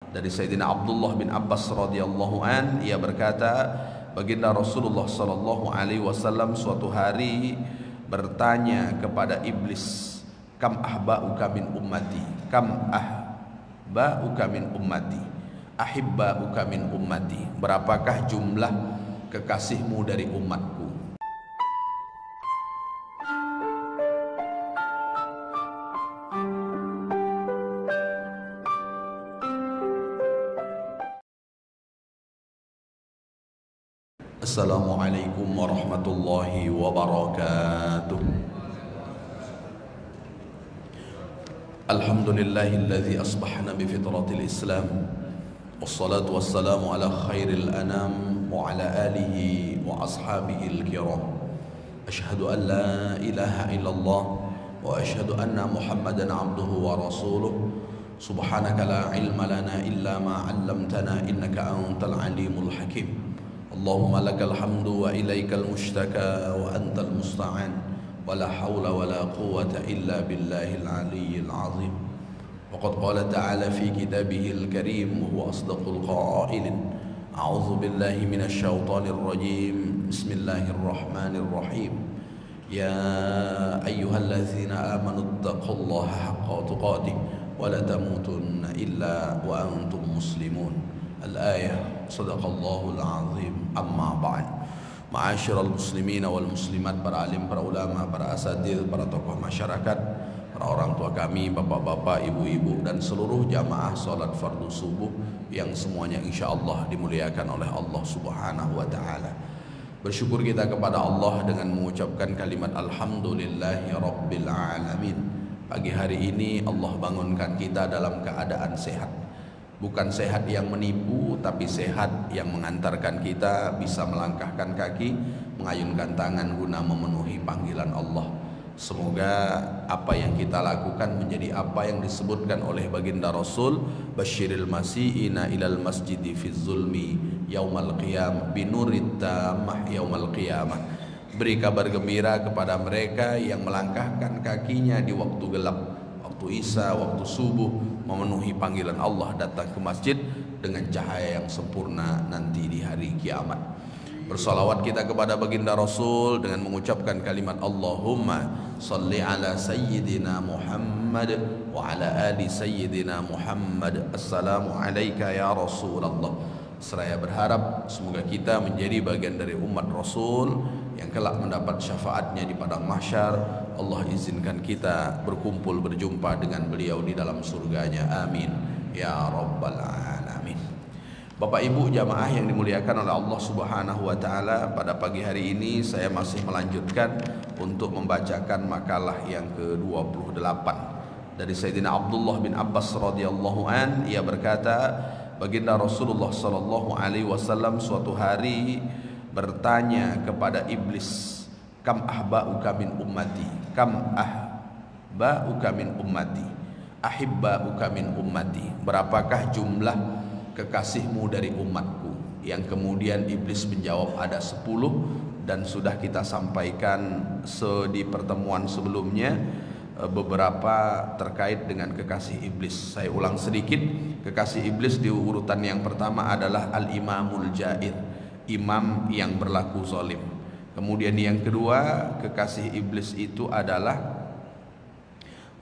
dari Sayyidina Abdullah bin Abbas radhiyallahu an, ia berkata, baginda Rasulullah sallallahu alaihi wasallam suatu hari bertanya kepada iblis, kam ahba'uka min ummati, kam ahba'uka min ummati, ahibba'uka min ummati, berapakah jumlah kekasihmu dari umatku? Assalamualaikum warahmatullahi wabarakatuh. Alhamdulillahilladzi asbahna bi fitratil Islam, wassalatu wassalamu ala khairil anam wa ala alihi wa ashabihil kiram. Asyhadu an la ilaha illallah wa asyhadu anna Muhammadan abduhu wa rasuluh. Subhanaka la ilma lana illa ma 'allamtana innaka antal alimul hakim. Allahumma lakal hamdu wa ilaikal mushtaka wa antal musta'an wa la hawla wa la quwwata illa billahil aliyyil azim. Waqad qala ta'ala fi kitabihil karim wa huwa asdaqul qailin. A'udzu billahi minasy syaithanir rajim. Bismillahirrahmanirrahim. Ya ayyuhalladzina amanu taqullaha haqqa tuqatih wa la tamutunna illa wa antum muslimun. Al-ayah. Sadaqallahul azim. Amma ba'd. Ma'asyiral muslimin wal muslimat, para alim, para ulama, para asatidz, para tokoh masyarakat, para orang tua kami, bapak-bapak, ibu-ibu, dan seluruh jamaah salat fardu subuh yang semuanya insyaallah dimuliakan oleh Allah Subhanahu wa taala. Bersyukur kita kepada Allah dengan mengucapkan kalimat alhamdulillahi rabbil alamin. Pagi hari ini Allah bangunkan kita dalam keadaan sehat. Bukan sehat yang menipu, tapi sehat yang mengantarkan kita bisa melangkahkan kaki, mengayunkan tangan guna memenuhi panggilan Allah. Semoga apa yang kita lakukan menjadi apa yang disebutkan oleh baginda Rasul, basyiril masiina ilal masjidi fi zulmi yaumal qiyamah binurit tamah yaumal qiyamah. Beri kabar gembira kepada mereka yang melangkahkan kakinya di waktu gelap, waktu isya, waktu subuh, memenuhi panggilan Allah, datang ke masjid dengan cahaya yang sempurna nanti di hari kiamat. Bersalawat kita kepada baginda Rasul dengan mengucapkan kalimat Allahumma salli ala sayyidina Muhammad wa ala ali sayyidina Muhammad. Assalamu alayka ya Rasulullah. Seraya berharap semoga kita menjadi bagian dari umat Rasul yang kelak mendapat syafaatnya di padang mahsyar. Allah izinkan kita berkumpul berjumpa dengan beliau di dalam surganya, amin ya rabbal alamin. Bapak ibu jamaah yang dimuliakan oleh Allah Subhanahu wa taala, pada pagi hari ini saya masih melanjutkan untuk membacakan makalah yang ke-28 dari Sayyidina Abdullah bin Abbas radhiyallahu an. Ia berkata, baginda Rasulullah sallallahu alaihi wasallam suatu hari bertanya kepada iblis, kam ahba'uka min ummati, kam ahba'uka min ummati, ahibba'uka min ummati, berapakah jumlah kekasihmu dari umatku? Yang kemudian iblis menjawab ada 10, dan sudah kita sampaikan di pertemuan sebelumnya beberapa terkait dengan kekasih iblis. Saya ulang sedikit. Kekasih iblis di urutan yang pertama adalah al-imamul ja'ir, imam yang berlaku zalim. Kemudian yang kedua, kekasih iblis itu adalah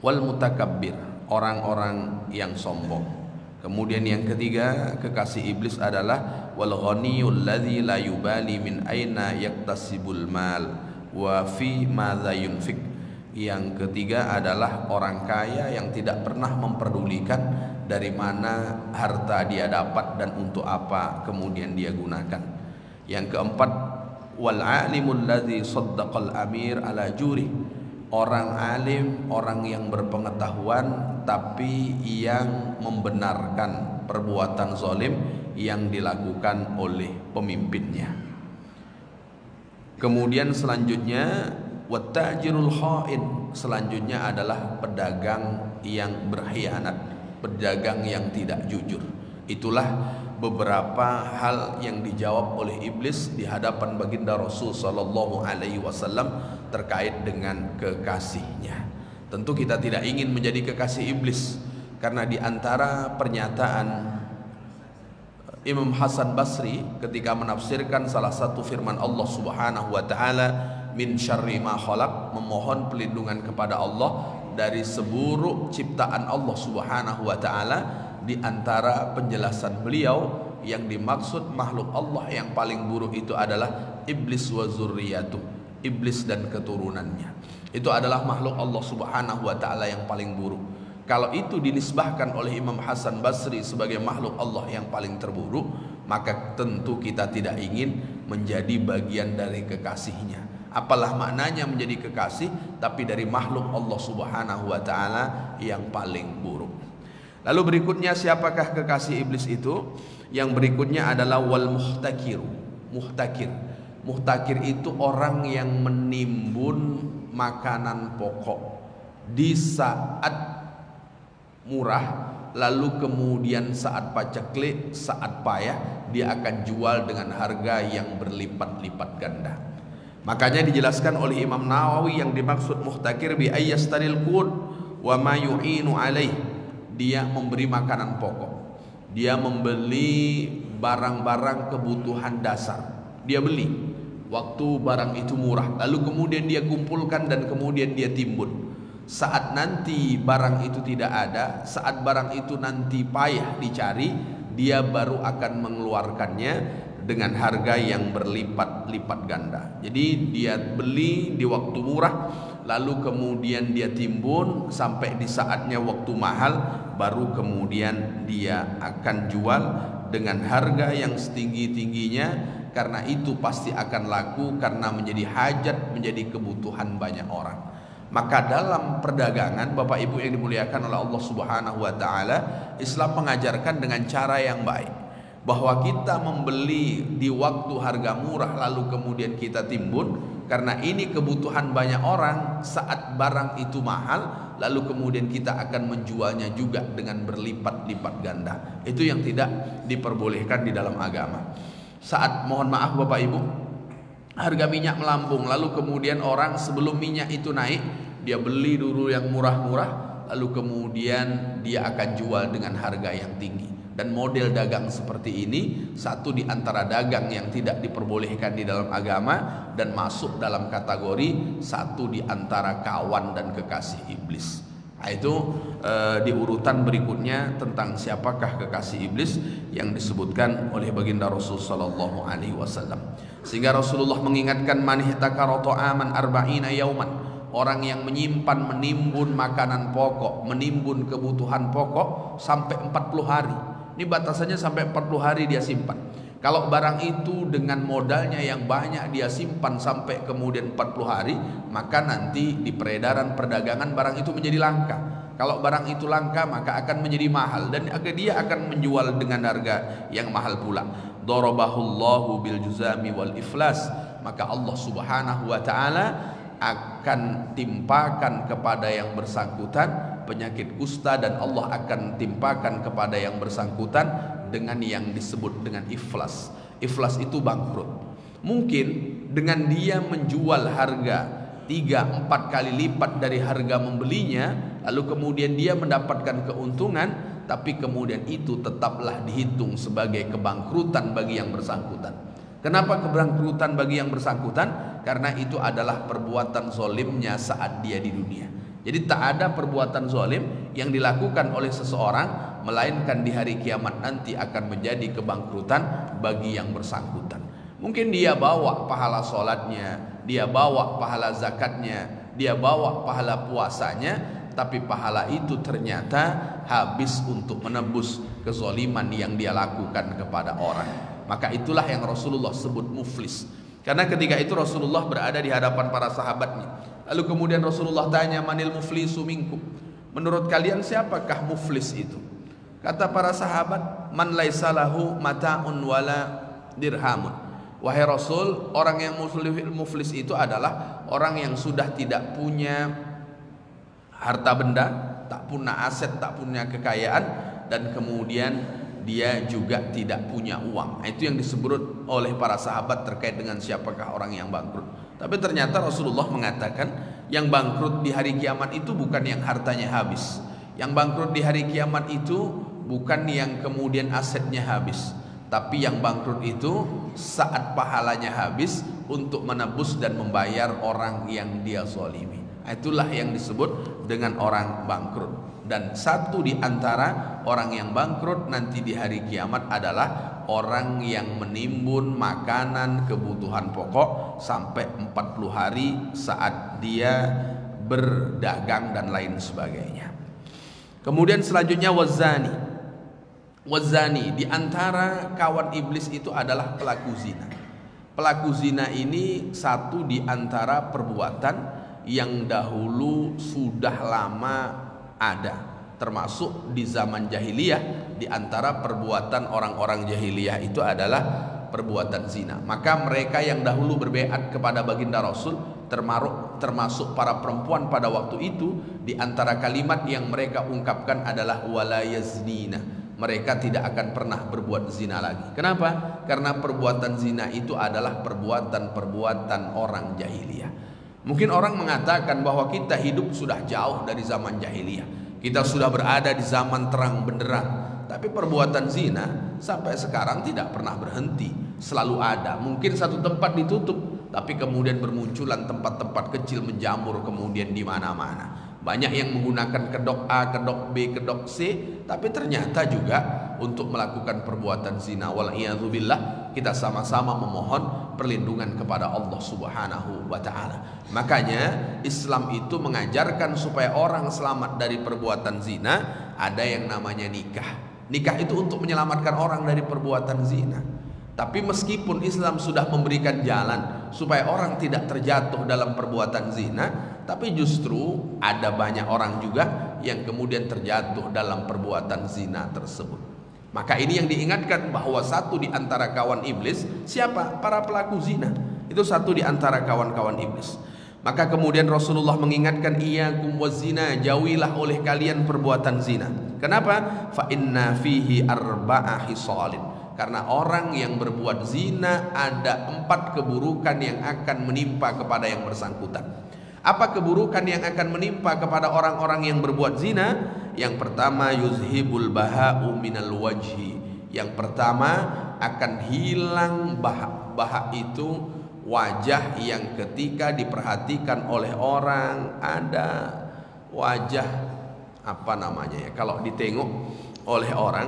wal mutakabbir, orang-orang yang sombong. Kemudian yang ketiga, kekasih iblis adalah wal ghaniyul ladzi la yubali min aina yaktasibul mal wa fi madza yunfik. Yang ketiga adalah orang kaya yang tidak pernah memperdulikan dari mana harta dia dapat dan untuk apa kemudian dia gunakan. Yang keempat, wal alimul ladzi saddaqal amir ala juri, orang alim, orang yang berpengetahuan tapi yang membenarkan perbuatan zalim yang dilakukan oleh pemimpinnya. Kemudian selanjutnya wattajirul khain, selanjutnya adalah pedagang yang berkhianat, pedagang yang tidak jujur. Itulah beberapa hal yang dijawab oleh iblis di hadapan baginda Rasul sallallahu alaihi wasallam terkait dengan kekasihnya. Tentu kita tidak ingin menjadi kekasih iblis, karena di antara pernyataan Imam Hasan Basri ketika menafsirkan salah satu firman Allah Subhanahu wa taala, min syarri ma khalaq, memohon pelindungan kepada Allah dari seburuk ciptaan Allah Subhanahu wa taala. Di antara penjelasan beliau, yang dimaksud makhluk Allah yang paling buruk itu adalah iblis wa zurriyatuh, iblis dan keturunannya. Itu adalah makhluk Allah Subhanahu wa taala yang paling buruk. Kalau itu dinisbahkan oleh Imam Hasan Basri sebagai makhluk Allah yang paling terburuk, maka tentu kita tidak ingin menjadi bagian dari kekasihnya. Apalah maknanya menjadi kekasih tapi dari makhluk Allah Subhanahu wa taala yang paling buruk. Lalu berikutnya, siapakah kekasih iblis itu? Yang berikutnya adalah wal muhtakir. Muhtakir itu orang yang menimbun makanan pokok di saat murah, lalu kemudian saat paceklik, saat payah, dia akan jual dengan harga yang berlipat-lipat ganda. Makanya dijelaskan oleh Imam Nawawi yang dimaksud muhtakir bi ayyastaril qut wa ma yu'inu alaih. Dia memberi makanan pokok, dia membeli barang-barang kebutuhan dasar, dia beli waktu barang itu murah, lalu kemudian dia kumpulkan dan kemudian dia timbun. Saat nanti barang itu tidak ada, saat barang itu nanti payah dicari, dia baru akan mengeluarkannya dengan harga yang berlipat-lipat ganda. Jadi dia beli di waktu murah, lalu kemudian dia timbun sampai di saatnya waktu mahal, baru kemudian dia akan jual dengan harga yang setinggi-tingginya, karena itu pasti akan laku karena menjadi hajat, menjadi kebutuhan banyak orang. Maka dalam perdagangan, Bapak Ibu yang dimuliakan oleh Allah Subhanahu wa taala, Islam mengajarkan dengan cara yang baik, bahwa kita membeli di waktu harga murah lalu kemudian kita timbun, karena ini kebutuhan banyak orang. Saat barang itu mahal, lalu kemudian kita akan menjualnya juga dengan berlipat-lipat ganda. Itu yang tidak diperbolehkan di dalam agama. Saat, mohon maaf Bapak Ibu, harga minyak melambung, lalu kemudian orang sebelum minyak itu naik, dia beli dulu yang murah-murah, lalu kemudian dia akan jual dengan harga yang tinggi. Dan model dagang seperti ini satu di antara dagang yang tidak diperbolehkan di dalam agama, dan masuk dalam kategori satu di antara kawan dan kekasih iblis. Nah, itu di urutan berikutnya tentang siapakah kekasih iblis yang disebutkan oleh baginda Rasul sallallahu alaihi wasallam. Sehingga Rasulullah mengingatkan, man ihtakara ta'aman arba'ina yauman, orang yang menyimpan, menimbun makanan pokok, menimbun kebutuhan pokok sampai 40 hari. Ini batasannya sampai 40 hari dia simpan. Kalau barang itu dengan modalnya yang banyak dia simpan sampai kemudian 40 hari, maka nanti di peredaran perdagangan barang itu menjadi langka. Kalau barang itu langka, maka akan menjadi mahal, dan dia akan menjual dengan harga yang mahal pula. Darabahullahu bil juzami wal iflas, maka Allah Subhanahu wa taala akan timpakan kepada yang bersangkutan penyakit kusta, dan Allah akan timpakan kepada yang bersangkutan dengan yang disebut dengan iflas. Iflas itu bangkrut. Mungkin dengan dia menjual harga 3-4 kali lipat dari harga membelinya, lalu kemudian dia mendapatkan keuntungan, tapi kemudian itu tetaplah dihitung sebagai kebangkrutan bagi yang bersangkutan. Kenapa kebangkrutan bagi yang bersangkutan? Karena itu adalah perbuatan zolimnya saat dia di dunia. Jadi tak ada perbuatan zolim yang dilakukan oleh seseorang, melainkan di hari kiamat nanti akan menjadi kebangkrutan bagi yang bersangkutan. Mungkin dia bawa pahala sholatnya, dia bawa pahala zakatnya, dia bawa pahala puasanya, tapi pahala itu ternyata habis untuk menebus kezoliman yang dia lakukan kepada orang. Maka itulah yang Rasulullah sebut muflis. Karena ketika itu Rasulullah berada di hadapan para sahabatnya. Lalu kemudian Rasulullah tanya, manil muflisu minkum, menurut kalian siapakah muflis itu? Kata para sahabat, man laisa lahu mata'un wala dirhamun. Wahai Rasul, orang yang muflis itu adalah orang yang sudah tidak punya harta benda, tak punya aset, tak punya kekayaan, dan kemudian dia juga tidak punya uang. Itu yang disebut oleh para sahabat terkait dengan siapakah orang yang bangkrut. Tapi ternyata Rasulullah mengatakan, yang bangkrut di hari kiamat itu bukan yang hartanya habis. Yang bangkrut di hari kiamat itu bukan yang kemudian asetnya habis, Tapi yang bangkrut itu saat pahalanya habis untuk menebus dan membayar orang yang dia zalimi. Itulah yang disebut dengan orang bangkrut. Dan satu di antara orang yang bangkrut nanti di hari kiamat adalah orang yang menimbun makanan kebutuhan pokok sampai 40 hari saat dia berdagang dan lain sebagainya. Kemudian selanjutnya wazani. Wazani di antara kawan iblis itu adalah pelaku zina. Pelaku zina ini satu di antara perbuatan yang dahulu sudah lama ada, termasuk di zaman jahiliyah. Di antara perbuatan orang-orang jahiliyah itu adalah perbuatan zina. Maka mereka yang dahulu berbaiat kepada baginda Rasul, termasuk para perempuan pada waktu itu, di antara kalimat yang mereka ungkapkan adalah wala yaznina. Mereka tidak akan pernah berbuat zina lagi. Kenapa? Karena perbuatan zina itu adalah perbuatan orang jahiliyah. Mungkin orang mengatakan bahwa kita hidup sudah jauh dari zaman jahiliyah. Kita sudah berada di zaman terang benderang. Tapi perbuatan zina sampai sekarang tidak pernah berhenti. Selalu ada. Mungkin satu tempat ditutup, tapi kemudian bermunculan tempat-tempat kecil menjamur kemudian di mana-mana. Banyak yang menggunakan kedok A, kedok B, kedok C, tapi ternyata juga untuk melakukan perbuatan zina. Wal'iyadzubillah, kita sama-sama memohon perlindungan kepada Allah Subhanahu wa ta'ala. Makanya Islam itu mengajarkan supaya orang selamat dari perbuatan zina, ada yang namanya nikah. Nikah itu untuk menyelamatkan orang dari perbuatan zina. Tapi meskipun Islam sudah memberikan jalan supaya orang tidak terjatuh dalam perbuatan zina, tapi justru ada banyak orang juga yang kemudian terjatuh dalam perbuatan zina tersebut. Maka ini yang diingatkan bahwa satu di antara kawan iblis, siapa? Para pelaku zina. Itu satu di antara kawan-kawan iblis. Maka kemudian Rasulullah mengingatkan, iyyakum wazina, jauhilah oleh kalian perbuatan zina. Kenapa? Fa inna fihi arba'a hisalin. Karena orang yang berbuat zina ada 4 keburukan yang akan menimpa kepada yang bersangkutan. Apa keburukan yang akan menimpa kepada orang-orang yang berbuat zina? Yang pertama, yuzhibul baha'u minal wajhi. Yang pertama, akan hilang bahak itu wajah yang ketika diperhatikan oleh orang ada wajah apa namanya ya, kalau ditengok oleh orang,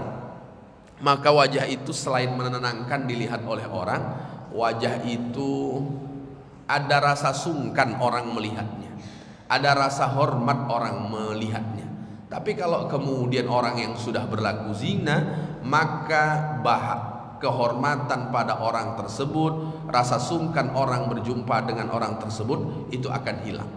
maka wajah itu selain menenangkan dilihat oleh orang, wajah itu ada rasa sungkan orang melihatnya, ada rasa hormat orang melihatnya. Tapi kalau kemudian orang yang sudah berlaku zina, maka kehormatan pada orang tersebut, rasa sungkan orang berjumpa dengan orang tersebut itu akan hilang.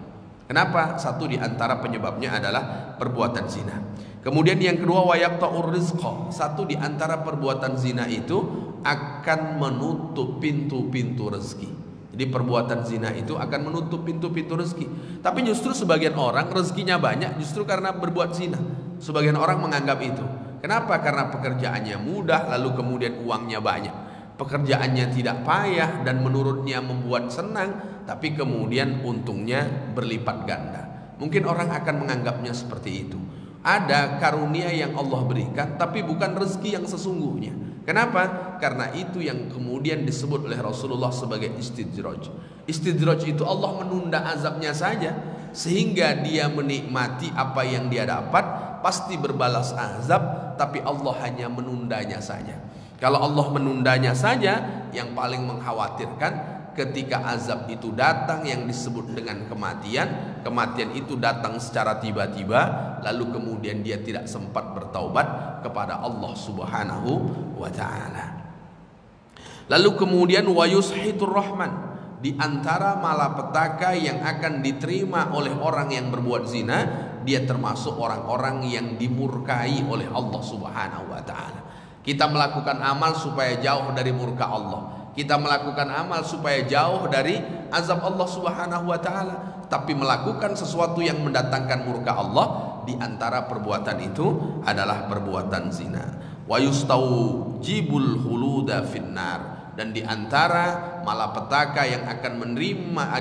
Kenapa? Satu di antara penyebabnya adalah perbuatan zina. Kemudian yang kedua, wayaqta'ur rizqa. Satu di antara perbuatan zina itu akan menutup pintu-pintu rezeki. Jadi perbuatan zina itu akan menutup pintu-pintu rezeki. Tapi justru sebagian orang rezekinya banyak justru karena berbuat zina. Sebagian orang menganggap itu. Kenapa? Karena pekerjaannya mudah, lalu kemudian uangnya banyak. Pekerjaannya tidak payah dan menurutnya membuat senang, tapi kemudian untungnya berlipat ganda. Mungkin orang akan menganggapnya seperti itu. Ada karunia yang Allah berikan, tapi bukan rezeki yang sesungguhnya. Kenapa? Karena itu yang kemudian disebut oleh Rasulullah sebagai istidraj. Istidraj itu Allah menunda azabnya saja, sehingga dia menikmati apa yang dia dapat, pasti berbalas azab, tapi Allah hanya menundanya saja. Kalau Allah menundanya saja, yang paling mengkhawatirkan ketika azab itu datang yang disebut dengan kematian. Kematian itu datang secara tiba-tiba, lalu kemudian dia tidak sempat bertaubat kepada Allah Subhanahu wa ta'ala. Lalu kemudian wa yushitur rahman. Di antara malapetaka yang akan diterima oleh orang yang berbuat zina, dia termasuk orang-orang yang dimurkai oleh Allah Subhanahu wa ta'ala. Kita melakukan amal supaya jauh dari murka Allah. Kita melakukan amal supaya jauh dari azab Allah Subhanahu wa ta'ala. Tapi melakukan sesuatu yang mendatangkan murka Allah, di antara perbuatan itu adalah perbuatan zina. Wa yustawjibul khuluda finnar. Dan di antara malapetaka yang akan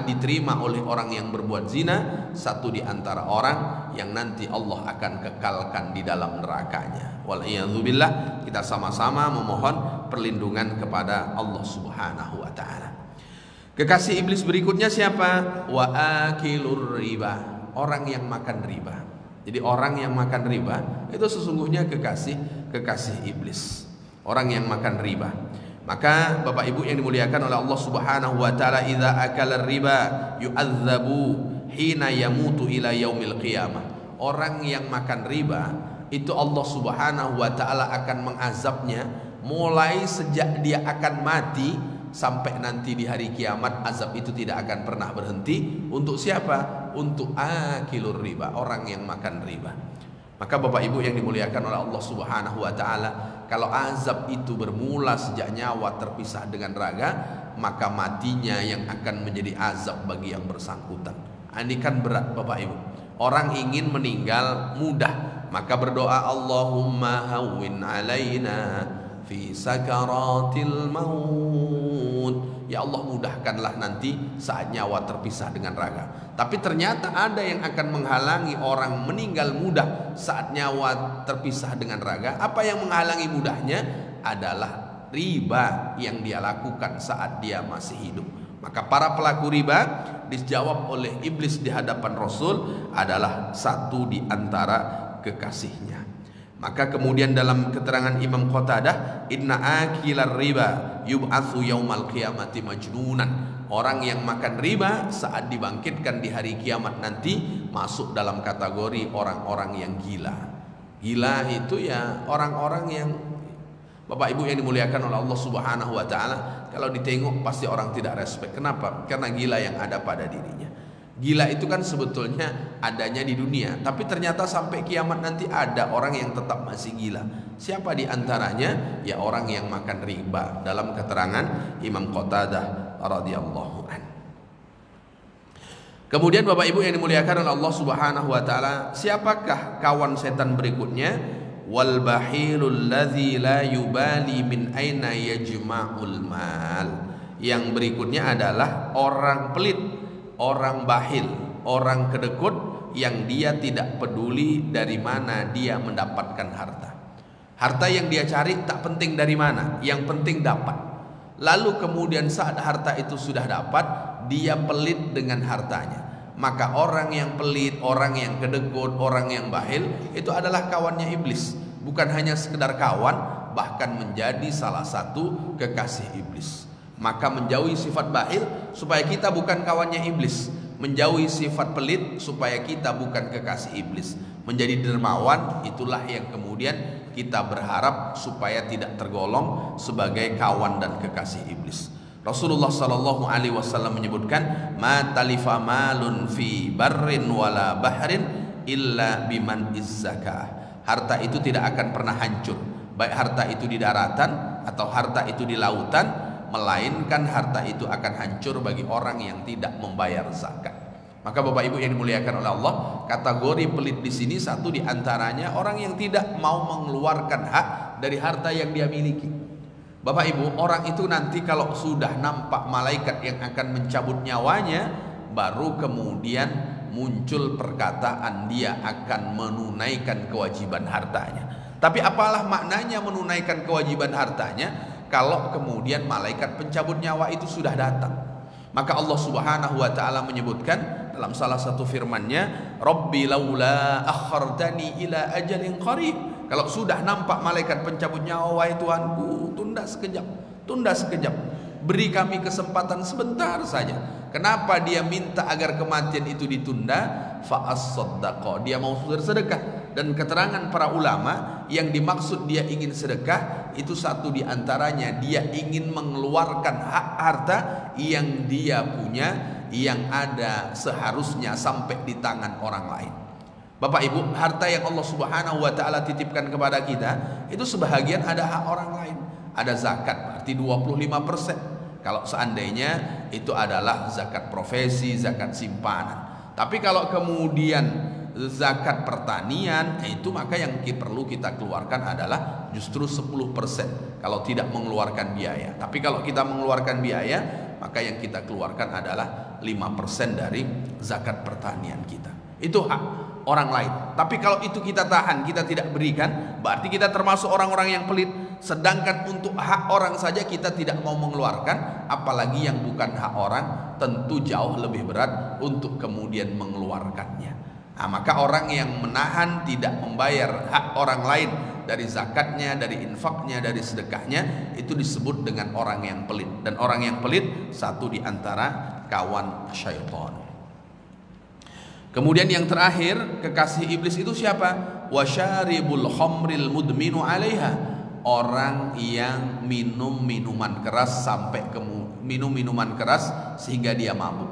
diterima oleh orang yang berbuat zina, satu di antara orang yang nanti Allah akan kekalkan di dalam nerakanya. Wal'iyadzubillah, kita sama-sama memohon perlindungan kepada Allah Subhanahu wa ta'ala. Kekasih iblis berikutnya siapa? Wa akilur riba, orang yang makan riba. Jadi orang yang makan riba itu sesungguhnya kekasih iblis, orang yang makan riba. Maka Bapak Ibu yang dimuliakan oleh Allah Subhanahu wa taala, idza akala riba yu'adzabu hina yamutu ila yaumil qiyamah. Orang yang makan riba itu Allah Subhanahu wa taala akan mengazabnya mulai sejak dia akan mati sampai nanti di hari kiamat. Azab itu tidak akan pernah berhenti. Untuk siapa? Untuk akilur riba, orang yang makan riba. Maka Bapak Ibu yang dimuliakan oleh Allah Subhanahu wa taala, kalau azab itu bermula sejak nyawa terpisah dengan raga, maka matinya yang akan menjadi azab bagi yang bersangkutan. Ini kan berat Bapak Ibu. Orang ingin meninggal mudah, maka berdoa, Allahumma hawwin alaina fi sakaratil maut. Ya Allah, mudahkanlah nanti saat nyawa terpisah dengan raga. Tapi ternyata ada yang akan menghalangi orang meninggal mudah saat nyawa terpisah dengan raga. Apa yang menghalangi mudahnya adalah riba yang dia lakukan saat dia masih hidup. Maka para pelaku riba dijawab oleh iblis di hadapan Rasul adalah satu di antara kekasihnya. Maka kemudian dalam keterangan Imam Qatadah, inna akilar riba yub'atsu yaumal qiyamati majnunan. Orang yang makan riba saat dibangkitkan di hari kiamat nanti masuk dalam kategori orang-orang yang gila. Gila itu ya orang-orang yang, Bapak Ibu yang dimuliakan oleh Allah Subhanahu wa taala, kalau ditengok pasti orang tidak respect. Kenapa? Karena gila yang ada pada dirinya. Gila itu kan sebetulnya adanya di dunia, tapi ternyata sampai kiamat nanti ada orang yang tetap masih gila. Siapa di antaranya? Ya orang yang makan riba, dalam keterangan Imam Qatadah radhiyallahu an. Kemudian Bapak Ibu yang dimuliakan oleh Allah Subhanahu wa taala, siapakah kawan setan berikutnya? Wal bahilul ladzi la yubali min aina yajma'ul mal. Yang berikutnya adalah orang pelit, orang bahil, orang kedekut yang dia tidak peduli dari mana dia mendapatkan harta. Harta yang dia cari tak penting dari mana, yang penting dapat. Lalu kemudian saat harta itu sudah dapat, dia pelit dengan hartanya. Maka orang yang pelit, orang yang kedekut, orang yang bahil itu adalah kawannya iblis. Bukan hanya sekedar kawan, bahkan menjadi salah satu kekasih iblis. Maka menjauhi sifat bahil supaya kita bukan kawannya iblis, menjauhi sifat pelit supaya kita bukan kekasih iblis, menjadi dermawan, itulah yang kemudian kita berharap supaya tidak tergolong sebagai kawan dan kekasih iblis. Rasulullah sallallahu alaihi wasallam menyebutkan, ma talifa malun fi barrin wala bahrin illa biman izzakah. Harta itu tidak akan pernah hancur, baik harta itu di daratan atau harta itu di lautan, melainkan harta itu akan hancur bagi orang yang tidak membayar zakat. Maka Bapak Ibu yang dimuliakan oleh Allah, kategori pelit di sini satu di antaranya orang yang tidak mau mengeluarkan hak dari harta yang dia miliki. Bapak Ibu, orang itu nanti kalau sudah nampak malaikat yang akan mencabut nyawanya, baru kemudian muncul perkataan dia akan menunaikan kewajiban hartanya. Tapi apalah maknanya menunaikan kewajiban hartanya kalau kemudian malaikat pencabut nyawa itu sudah datang? Maka Allah Subhanahu wa taala menyebutkan dalam salah satu firman-Nya, Rabbi laula akhartani ila ajalin qarib. Kalau sudah nampak malaikat pencabut nyawa, wahai Tuhanku, tunda sekejap, beri kami kesempatan sebentar saja. Kenapa dia minta agar kematian itu ditunda? Fa'as-saddaqa, dia mau bersedekah. Dan keterangan para ulama, yang dimaksud dia ingin sedekah itu satu di antaranya dia ingin mengeluarkan hak harta yang dia punya, yang ada seharusnya sampai di tangan orang lain. Bapak Ibu, harta yang Allah Subhanahu wa taala titipkan kepada kita itu sebahagian ada hak orang lain. Ada zakat, berarti 25%. Kalau seandainya itu adalah zakat profesi, zakat simpanan. Tapi kalau kemudian zakat pertanian, itu maka yang perlu kita keluarkan adalah justru 10% kalau tidak mengeluarkan biaya. Tapi kalau kita mengeluarkan biaya, maka yang kita keluarkan adalah 5% dari zakat pertanian kita. Itu hak orang lain. Tapi kalau itu kita tahan, kita tidak berikan, berarti kita termasuk orang-orang yang pelit. Sedangkan untuk hak orang saja kita tidak mau mengeluarkan, apalagi yang bukan hak orang, tentu jauh lebih berat untuk kemudian mengeluarkannya. Nah, maka orang yang menahan tidak membayar hak orang lain dari zakatnya, dari infaknya, dari sedekahnya, itu disebut dengan orang yang pelit. Dan orang yang pelit satu di antara kawan syaitan. Kemudian yang terakhir, kekasih iblis itu siapa? Wasyaribul khamril mudminu 'alaiha. Orang yang minum minuman keras sampai minum minuman keras sehingga dia mabuk.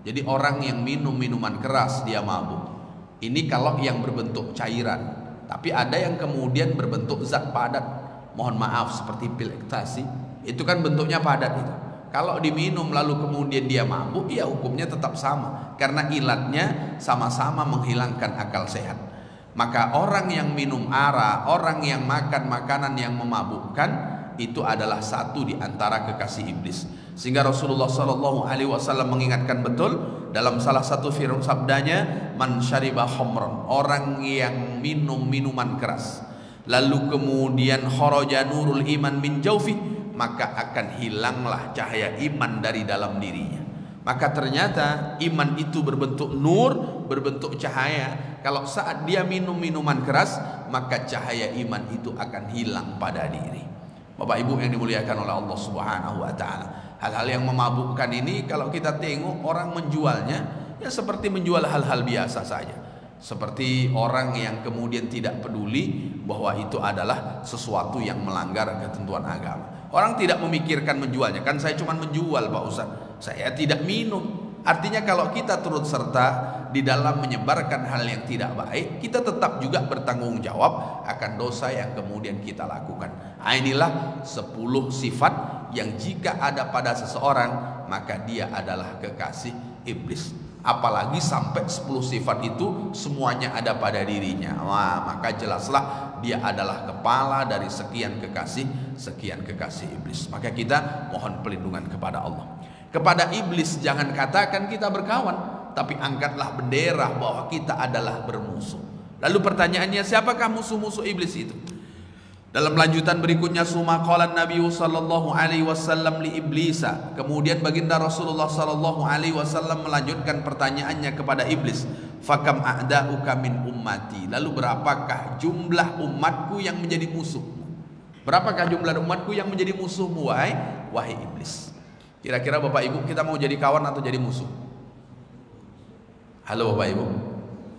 Jadi orang yang minum minuman keras dia mabuk. Ini kalau yang berbentuk cairan. Tapi ada yang kemudian berbentuk zat padat. Mohon maaf, seperti pil ekstasi, itu kan bentuknya padat itu. Kalau diminum lalu kemudian dia mabuk, ya hukumnya tetap sama, karena ilatnya sama-sama menghilangkan akal sehat. Maka orang yang minum arak, orang yang makan makanan yang memabukkan, itu adalah satu di antara kekasih iblis. Sehingga Rasulullah SAW mengingatkan betul dalam salah satu firman sabdanya, man syariba khamran, orang yang minum minuman keras, lalu kemudian kharaja nurul iman min jaufi, maka akan hilanglah cahaya iman dari dalam dirinya. Maka ternyata iman itu berbentuk nur, berbentuk cahaya. Kalau saat dia minum minuman keras, maka cahaya iman itu akan hilang pada diri. Bapak Ibu yang dimuliakan oleh Allah Subhanahu wa taala, hal-hal yang memabukkan ini kalau kita tengok orang menjualnya ya seperti menjual hal-hal biasa saja. Seperti orang yang kemudian tidak peduli bahwa itu adalah sesuatu yang melanggar ketentuan agama. Orang tidak memikirkan menjualnya, kan saya cuma menjual Pak Ustaz, saya tidak minum. Artinya kalau kita turut serta di dalam menyebarkan hal yang tidak baik, kita tetap juga bertanggung jawab akan dosa yang kemudian kita lakukan. Nah, inilah 10 sifat yang jika ada pada seseorang, maka dia adalah kekasih iblis. Apalagi sampai 10 sifat itu semuanya ada pada dirinya. Wah, maka jelaslah dia adalah kepala dari sekian kekasih iblis. Maka kita mohon perlindungan kepada Allah. Kepada iblis jangan katakan kita berkawan, tapi angkatlah bendera bahwa kita adalah bermusuh. Lalu pertanyaannya, siapakah musuh-musuh iblis itu? Dalam lanjutan berikutnya, summa qala Nabi sallallahu alaihi wasallam li iblisa. Kemudian baginda Rasulullah sallallahu alaihi wasallam melanjutkan pertanyaannya kepada iblis, fakam a'da'uka min ummati. Lalu berapakah jumlah umatku yang menjadi musuh? Berapakah jumlah umatku yang menjadi musuhmu wahai iblis? Kira-kira Bapak Ibu, kita mau jadi kawan atau jadi musuh? Halo Bapak Ibu,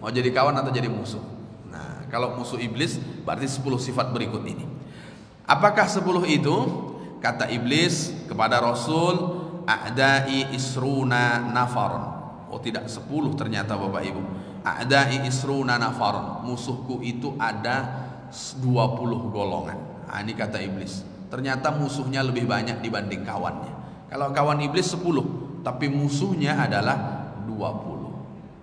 mau jadi kawan atau jadi musuh? Nah, kalau musuh iblis berarti 10 sifat berikut ini. Apakah 10 itu? Kata iblis kepada Rasul, a'da'i isruna nafaron. Oh tidak 10 ternyata Bapak Ibu. A'da'i isruna nafaron, musuhku itu ada 20 golongan. Nah, ini kata iblis. Ternyata musuhnya lebih banyak dibanding kawannya. Kalau kawan iblis 10, tapi musuhnya adalah 20.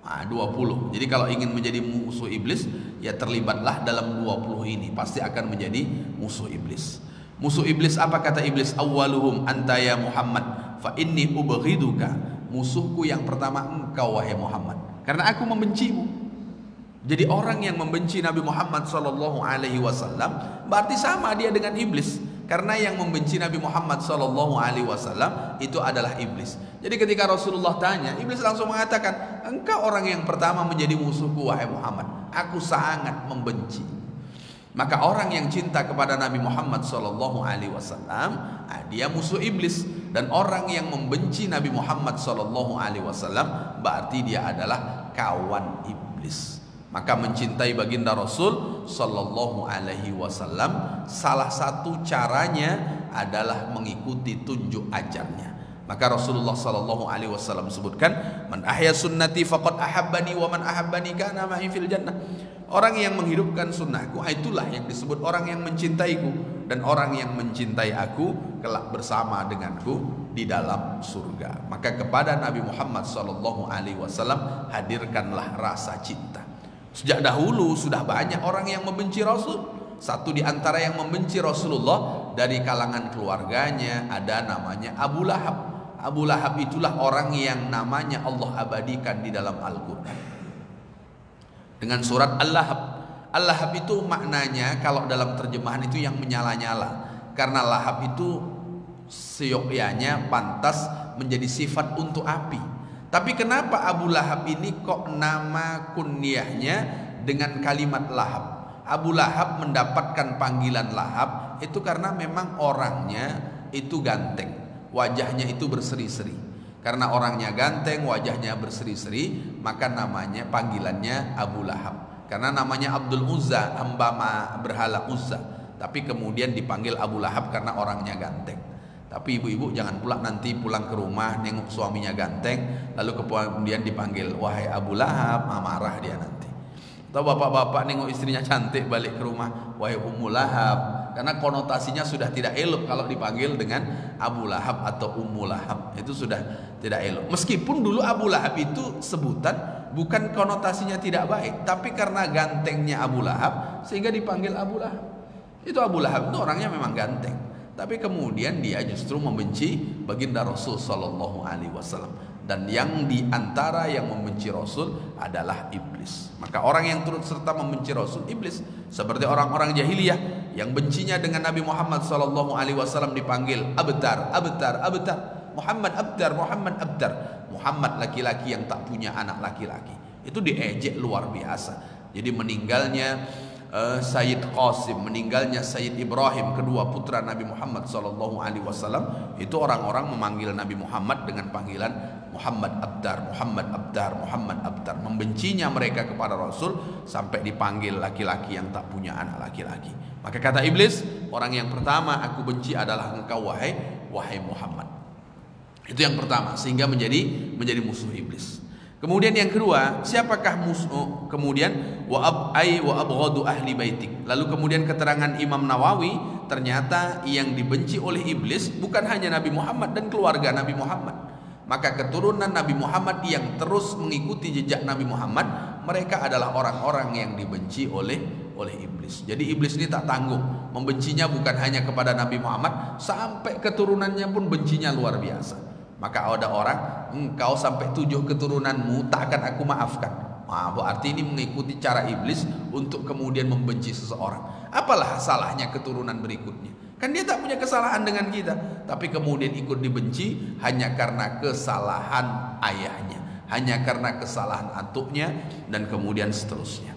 Nah, 20. Jadi kalau ingin menjadi musuh iblis, ya terlibatlah dalam 20 ini, pasti akan menjadi musuh iblis. Musuh iblis apa kata iblis? Awwaluhum anta ya Muhammad fa inni ubghiduka. Musuhku yang pertama engkau wahai Muhammad, karena aku membencimu. Jadi orang yang membenci Nabi Muhammad SAW berarti sama dia dengan iblis. Karena yang membenci Nabi Muhammad SAW itu adalah iblis. Jadi ketika Rasulullah tanya, iblis langsung mengatakan, engkau orang yang pertama menjadi musuhku wahai Muhammad, aku sangat membenci. Maka orang yang cinta kepada Nabi Muhammad SAW, dia musuh iblis. Dan orang yang membenci Nabi Muhammad SAW berarti dia adalah kawan iblis. Maka mencintai baginda Rasul sallallahu alaihi wasallam salah satu caranya adalah mengikuti tunjuk ajarnya. Maka Rasulullah sallallahu alaihi wasallam sebutkan, man ahya sunnati faqad ahabbani wa man ahabbani kana ma'i fil jannah. Orang yang menghidupkan sunnahku, itulah yang disebut orang yang mencintaiku, dan orang yang mencintai aku kelak bersama denganku di dalam surga. Maka kepada Nabi Muhammad sallallahu alaihi wasallam hadirkanlah rasa cinta. Sejak dahulu sudah banyak orang yang membenci Rasul. Satu di antara yang membenci Rasulullah dari kalangan keluarganya ada namanya Abu Lahab. Abu Lahab itulah orang yang namanya Allah abadikan di dalam Al-Quran dengan surat Al-Lahab. Al-Lahab itu maknanya kalau dalam terjemahan itu yang menyala-nyala, karena lahab itu seyogyanya pantas menjadi sifat untuk api. Tapi kenapa Abu Lahab ini kok nama kunyahnya dengan kalimat lahab? Abu Lahab mendapatkan panggilan lahab itu karena memang orangnya itu ganteng, wajahnya itu berseri-seri. Karena orangnya ganteng, wajahnya berseri-seri, maka namanya panggilannya Abu Lahab. Karena namanya Abdul Uzza, hamba berhala Uzza, tapi kemudian dipanggil Abu Lahab karena orangnya ganteng. Tapi ibu-ibu jangan pula nanti pulang ke rumah nengok suaminya ganteng, lalu kemudian dipanggil wahai Abu Lahab, marah dia nanti. Atau bapak-bapak nengok istrinya cantik balik ke rumah, wahai Ummu Lahab, karena konotasinya sudah tidak elok kalau dipanggil dengan Abu Lahab atau Ummu Lahab, itu sudah tidak elok. Meskipun dulu Abu Lahab itu sebutan, bukan konotasinya tidak baik, tapi karena gantengnya Abu Lahab sehingga dipanggil Abu Lahab. Itu Abu Lahab itu orangnya memang ganteng, tapi kemudian dia justru membenci baginda Rasul Sallallahu Alaihi Wasallam. Dan yang diantara yang membenci Rasul adalah iblis. Maka orang yang turut serta membenci Rasul iblis. Seperti orang-orang jahiliyah yang bencinya dengan Nabi Muhammad Sallallahu Alaihi Wasallam dipanggil Abtar, Abtar, Abtar, Muhammad Abtar, Muhammad Abtar, Muhammad laki-laki yang tak punya anak laki-laki. Itu diejek luar biasa. Jadi meninggalnya Sayyid Qasim, meninggalnya Sayyid Ibrahim, kedua putra Nabi Muhammad Sallallahu Alaihi Wasallam, itu orang-orang memanggil Nabi Muhammad dengan panggilan Muhammad Abtar, Muhammad Abtar, Muhammad Abtar. Membencinya mereka kepada Rasul sampai dipanggil laki-laki yang tak punya anak laki-laki. Maka kata iblis, orang yang pertama aku benci adalah engkau wahai Muhammad. Itu yang pertama, sehingga menjadi musuh iblis. Kemudian yang kedua, siapakah musuh? Kemudian wa abghadu ahli baitik. Lalu kemudian keterangan Imam Nawawi, ternyata yang dibenci oleh iblis bukan hanya Nabi Muhammad dan keluarga Nabi Muhammad. Maka keturunan Nabi Muhammad yang terus mengikuti jejak Nabi Muhammad, mereka adalah orang-orang yang dibenci oleh iblis. Jadi iblis ini tak tanggung, membencinya bukan hanya kepada Nabi Muhammad, sampai keturunannya pun bencinya luar biasa. Maka ada orang, engkau sampai 7 keturunanmu tak akan aku maafkan. Berarti ini mengikuti cara iblis untuk kemudian membenci seseorang. Apalah salahnya keturunan berikutnya? Kan dia tak punya kesalahan dengan kita, tapi kemudian ikut dibenci hanya karena kesalahan ayahnya, hanya karena kesalahan atuknya, dan kemudian seterusnya.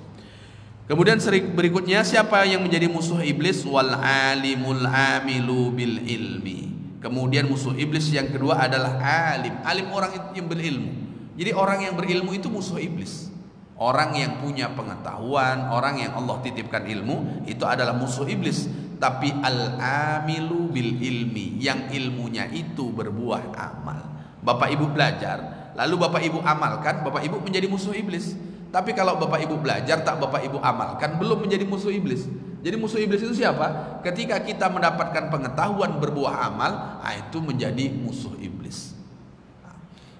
Kemudian berikutnya, siapa yang menjadi musuh iblis? Wal alimul amilu bil ilmi. Kemudian musuh iblis yang kedua adalah alim. Alim orang yang berilmu. Jadi orang yang berilmu itu musuh iblis. Orang yang punya pengetahuan, orang yang Allah titipkan ilmu, itu adalah musuh iblis. Tapi al-amilu bil ilmi, yang ilmunya itu berbuah amal. Bapak ibu belajar, lalu bapak ibu amalkan, bapak ibu menjadi musuh iblis. Tapi kalau bapak ibu belajar tak bapak ibu amalkan, belum menjadi musuh iblis. Jadi musuh iblis itu siapa? Ketika kita mendapatkan pengetahuan berbuah amal, itu menjadi musuh iblis.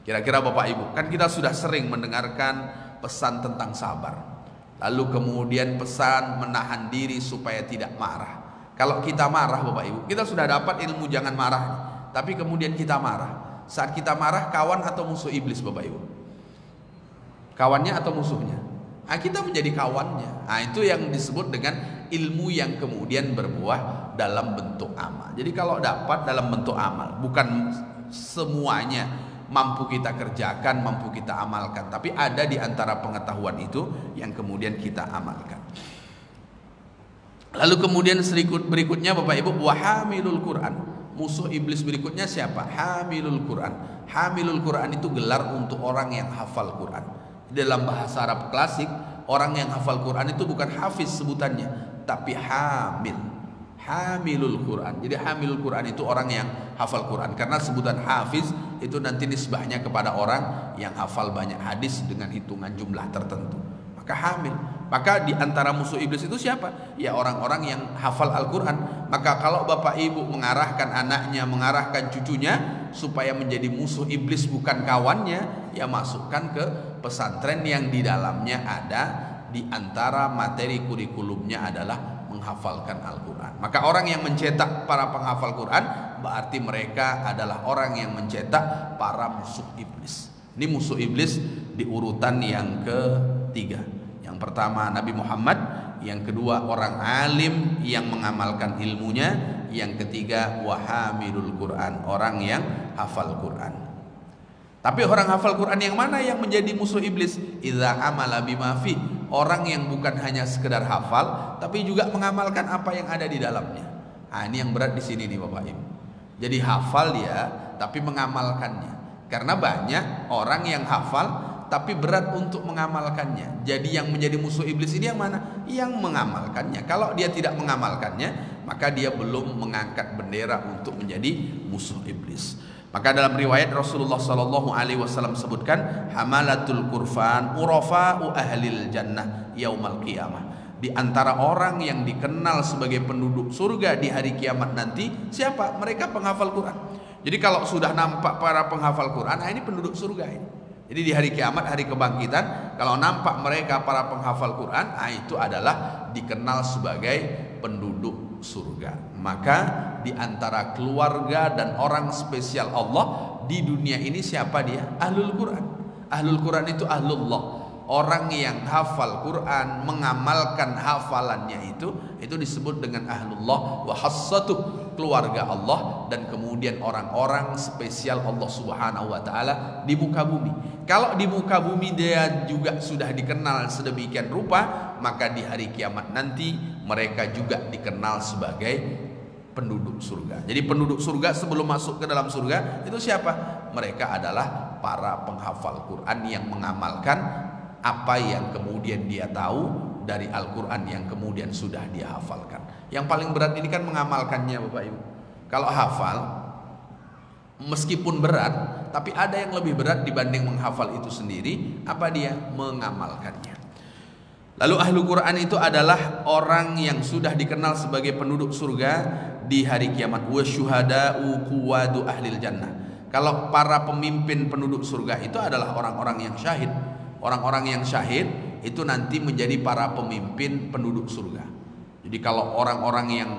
Kira-kira bapak ibu, kan kita sudah sering mendengarkan pesan tentang sabar, lalu kemudian pesan menahan diri supaya tidak marah. Kalau kita marah bapak ibu, kita sudah dapat ilmu jangan marah, tapi kemudian kita marah. Saat kita marah, kawan atau musuh iblis bapak ibu? Kawannya atau musuhnya? Kita menjadi kawannya. Itu yang disebut dengan ilmu yang kemudian berbuah dalam bentuk amal. Jadi kalau dapat dalam bentuk amal, bukan semuanya mampu kita kerjakan, mampu kita amalkan, tapi ada di antara pengetahuan itu yang kemudian kita amalkan. Lalu kemudian berikutnya bapak ibu, wahamilul Quran. Musuh iblis berikutnya siapa? Hamilul Quran. Hamilul Quran itu gelar untuk orang yang hafal Quran. Dalam bahasa Arab klasik, orang yang hafal Quran itu bukan hafiz sebutannya, tapi hamil. Hamilul Quran. Jadi hamilul Quran itu orang yang hafal Quran. Karena sebutan hafiz itu nanti nisbahnya kepada orang yang hafal banyak hadis dengan hitungan jumlah tertentu. Maka hamil. Maka di antara musuh iblis itu siapa? Ya orang-orang yang hafal Al-Quran. Maka kalau bapak ibu mengarahkan anaknya, mengarahkan cucunya supaya menjadi musuh iblis bukan kawannya, ya masukkan ke pesantren yang di dalamnya ada di antara materi kurikulumnya adalah menghafalkan Al-Quran. Maka orang yang mencetak para penghafal Quran berarti mereka adalah orang yang mencetak para musuh iblis. Ini musuh iblis di urutan yang ketiga. Yang pertama Nabi Muhammad, yang kedua orang alim yang mengamalkan ilmunya, yang ketiga wahamilul Quran, orang yang hafal Quran. Tapi orang hafal Quran yang mana yang menjadi musuh iblis? Idza amala bima fi, orang yang bukan hanya sekedar hafal tapi juga mengamalkan apa yang ada di dalamnya. Nah, ini yang berat di sini nih Bapak Ibu. Jadi hafal dia tapi mengamalkannya. Karena banyak orang yang hafal tapi berat untuk mengamalkannya. Jadi yang menjadi musuh iblis ini yang mana? Yang mengamalkannya. Kalau dia tidak mengamalkannya, maka dia belum mengangkat bendera untuk menjadi musuh iblis. Maka dalam riwayat Rasulullah SAW sebutkan, hamalatul kurfan urafa'u ahlil jannah yaumal qiyamah. Di antara orang yang dikenal sebagai penduduk surga di hari kiamat nanti, siapa? Mereka penghafal Quran. Jadi kalau sudah nampak para penghafal Quran, nah ini penduduk surga ini. Jadi di hari kiamat, hari kebangkitan, kalau nampak mereka para penghafal Quran, nah itu adalah dikenal sebagai penduduk surga. Maka di antara keluarga dan orang spesial Allah di dunia ini siapa dia? Ahlul Quran. Ahlul Quran itu ahlullah. Orang yang hafal Quran, mengamalkan hafalannya itu disebut dengan ahlullah wa hassatuh, keluarga Allah, dan kemudian orang-orang spesial Allah Subhanahu wa taala di muka bumi. Kalau di muka bumi dia juga sudah dikenal sedemikian rupa, maka di hari kiamat nanti mereka juga dikenal sebagai penduduk surga. Jadi penduduk surga sebelum masuk ke dalam surga itu siapa? Mereka adalah para penghafal Quran yang mengamalkan apa yang kemudian dia tahu dari Al-Quran yang kemudian sudah dia hafalkan. Yang paling berat ini kan mengamalkannya Bapak Ibu. Kalau hafal meskipun berat, tapi ada yang lebih berat dibanding menghafal itu sendiri. Apa dia? Mengamalkannya. Lalu ahlu Quran itu adalah orang yang sudah dikenal sebagai penduduk surga di hari kiamat. Wa syuhada'u quwadu ahlil jannah. Kalau para pemimpin penduduk surga itu adalah orang-orang yang syahid. Orang-orang yang syahid itu nanti menjadi para pemimpin penduduk surga. Jadi kalau orang-orang yang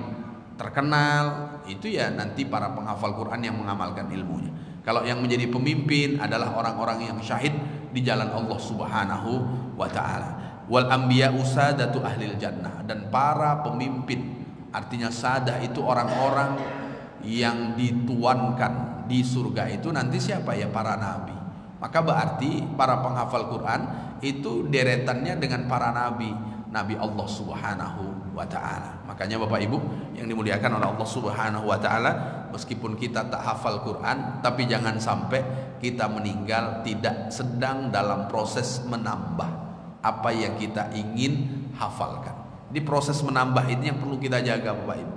terkenal itu ya nanti para penghafal Quran yang mengamalkan ilmunya. Kalau yang menjadi pemimpin adalah orang-orang yang syahid di jalan Allah Subhanahu wa taala. Wal anbiya'u sadatu ahlil jannah, dan para pemimpin artinya sadah itu orang-orang yang dituankan di surga itu nanti siapa ya? Para nabi. Maka berarti para penghafal Quran itu deretannya dengan para nabi Allah Subhanahu wa taala. Makanya Bapak Ibu yang dimuliakan oleh Allah Subhanahu wa taala, meskipun kita tak hafal Quran, tapi jangan sampai kita meninggal tidak sedang dalam proses menambah apa yang kita ingin hafalkan. Di proses menambah ini yang perlu kita jaga Bapak Ibu.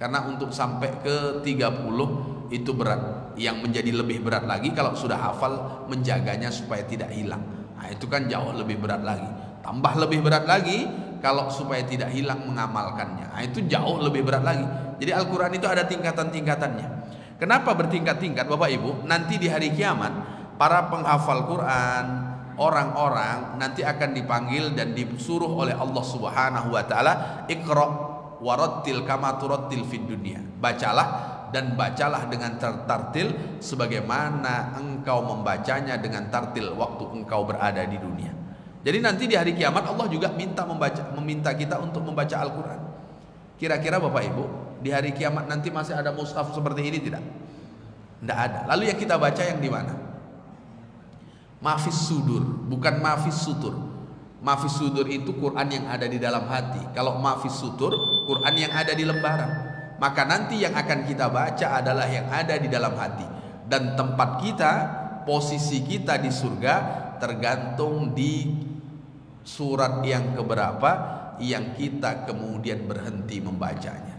Karena untuk sampai ke 30 itu berat. Yang menjadi lebih berat lagi kalau sudah hafal menjaganya supaya tidak hilang. Nah itu kan jauh lebih berat lagi. Tambah lebih berat lagi kalau supaya tidak hilang mengamalkannya. Nah itu jauh lebih berat lagi. Jadi Al-Quran itu ada tingkatan-tingkatannya. Kenapa bertingkat-tingkat Bapak Ibu? Nanti di hari kiamat para penghafal Quran, orang-orang nanti akan dipanggil dan disuruh oleh Allah Subhanahu wa taala, Iqra warattil kama turattil fid dunya. Bacalah dan bacalah dengan tartil sebagaimana engkau membacanya dengan tartil waktu engkau berada di dunia. Jadi nanti di hari kiamat Allah juga meminta kita untuk membaca Al-Quran. Kira-kira Bapak Ibu di hari kiamat nanti masih ada mushaf seperti ini tidak? Tidak ada. Lalu yang kita baca yang di mana? Mahfis sudur, bukan mahfis sutur. Mahfis sudur itu Quran yang ada di dalam hati. Kalau mahfis sutur Quran yang ada di lembaran. Maka nanti yang akan kita baca adalah yang ada di dalam hati. Dan tempat kita, posisi kita di surga tergantung di surat yang keberapa yang kita kemudian berhenti membacanya.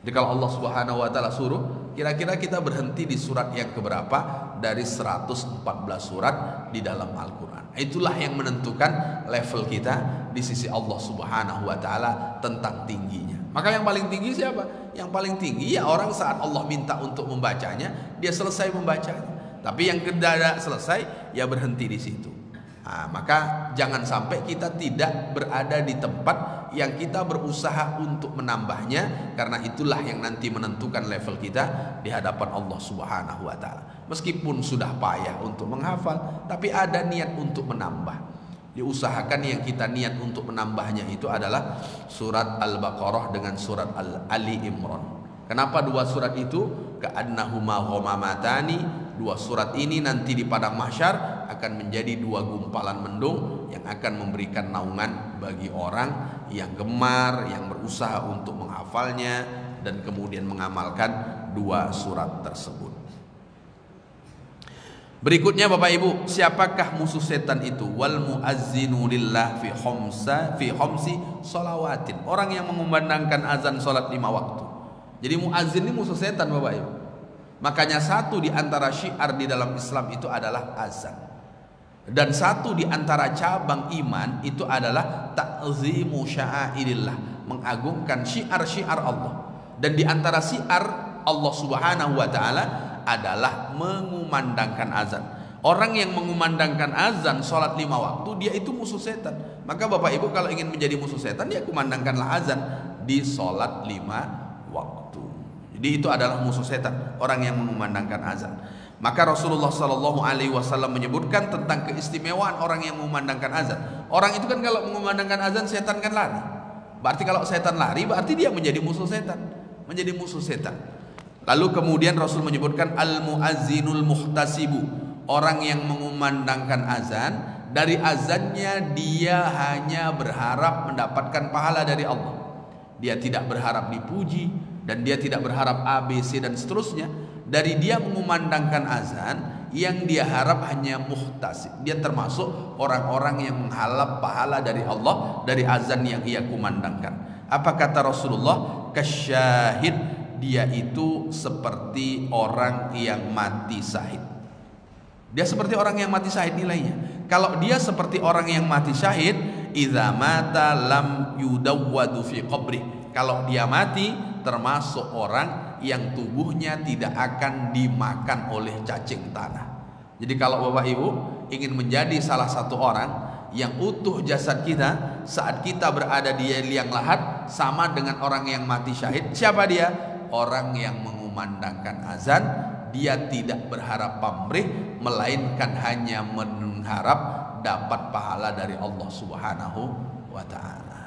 Jadi kalau Allah Subhanahu wa taala suruh, kira-kira kita berhenti di surat yang keberapa dari 114 surat di dalam Al-Quran. Itulah yang menentukan level kita di sisi Allah Subhanahu wa taala tentang tingginya. Maka yang paling tinggi siapa? Yang paling tinggi ya orang saat Allah minta untuk membacanya, dia selesai membacanya. Tapi yang tidak selesai ya berhenti di situ. Maka jangan sampai kita tidak berada di tempat yang kita berusaha untuk menambahnya, karena itulah yang nanti menentukan level kita di hadapan Allah Subhanahu wa taala. Meskipun sudah payah untuk menghafal, tapi ada niat untuk menambah. Diusahakan yang kita niat untuk menambahnya itu adalah surat Al-Baqarah dengan surat Ali Imran. Kenapa dua surat itu? Ka'annahuma ghamamatani. Dua surat ini nanti di padang mahsyar akan menjadi dua gumpalan mendung yang akan memberikan naungan bagi orang yang gemar, yang berusaha untuk menghafalnya dan kemudian mengamalkan dua surat tersebut. Berikutnya Bapak Ibu, siapakah musuh setan itu? Wal muazzinu lillah fi khamsi shalawatin. Orang yang mengumandangkan azan salat 5 waktu. Jadi muazzin ini musuh setan Bapak Ibu. Makanya satu di antara syiar di dalam Islam itu adalah azan. Dan satu di antara cabang iman itu adalah ta'zimu sya'airillah, mengagungkan syiar-syiar Allah. Dan di antara syiar Allah Subhanahu wa taala adalah mengumandangkan azan. Orang yang mengumandangkan azan salat 5 waktu, dia itu musuh setan. Maka Bapak Ibu kalau ingin menjadi musuh setan, dia kumandangkanlah azan di salat 5 waktu. Jadi itu adalah musuh setan, orang yang mengumandangkan azan. Maka Rasulullah Shallallahu Alaihi Wasallam menyebutkan tentang keistimewaan orang yang mengumandangkan azan. Orang itu kan kalau mengumandangkan azan, setan kan lari. Berarti kalau setan lari, berarti dia menjadi musuh setan, menjadi musuh setan. Lalu kemudian Rasul menyebutkan al-muazzinul muhtasibu, orang yang mengumandangkan azan, dari azannya dia hanya berharap mendapatkan pahala dari Allah. Dia tidak berharap dipuji dan dia tidak berharap A, B, C dan seterusnya. Dari dia mengumandangkan azan, yang dia harap hanya muhtasib. Dia termasuk orang-orang yang mengharap pahala dari Allah dari azan yang ia kumandangkan. Apa kata Rasulullah? Kasyahid, dia itu seperti orang yang mati syahid. Dia seperti orang yang mati syahid nilainya. Kalau dia seperti orang yang mati syahid, idza mata lam yudawwadu fi qabri. Kalau dia mati, termasuk orang yang tubuhnya tidak akan dimakan oleh cacing tanah. Jadi kalau Bapak Ibu ingin menjadi salah satu orang yang utuh jasad kita saat kita berada di liang lahat, sama dengan orang yang mati syahid. Siapa dia? Orang yang mengumandangkan azan. Dia tidak berharap pamrih, melainkan hanya mengharap dapat pahala dari Allah Subhanahu wa ta'ala.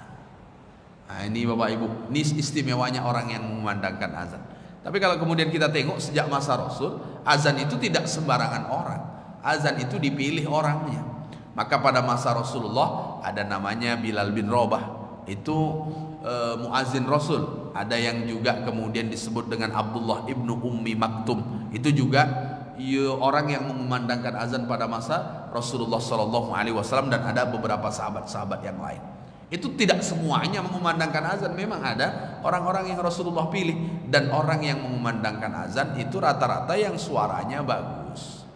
Nah, ini Bapak Ibu, ini istimewanya orang yang mengumandangkan azan. Tapi kalau kemudian kita tengok sejak masa Rasul, azan itu tidak sembarangan orang. Azan itu dipilih orangnya. Maka pada masa Rasulullah ada namanya Bilal bin Rabah, itu muazin Rasul. Ada yang juga kemudian disebut dengan Abdullah ibnu Ummi Maktum, itu juga orang yang mengumandangkan azan pada masa Rasulullah SAW, dan ada beberapa sahabat-sahabat yang lain. Itu tidak semuanya mengumandangkan azan. Memang ada orang-orang yang Rasulullah pilih, dan orang yang mengumandangkan azan itu rata-rata yang suaranya bagus.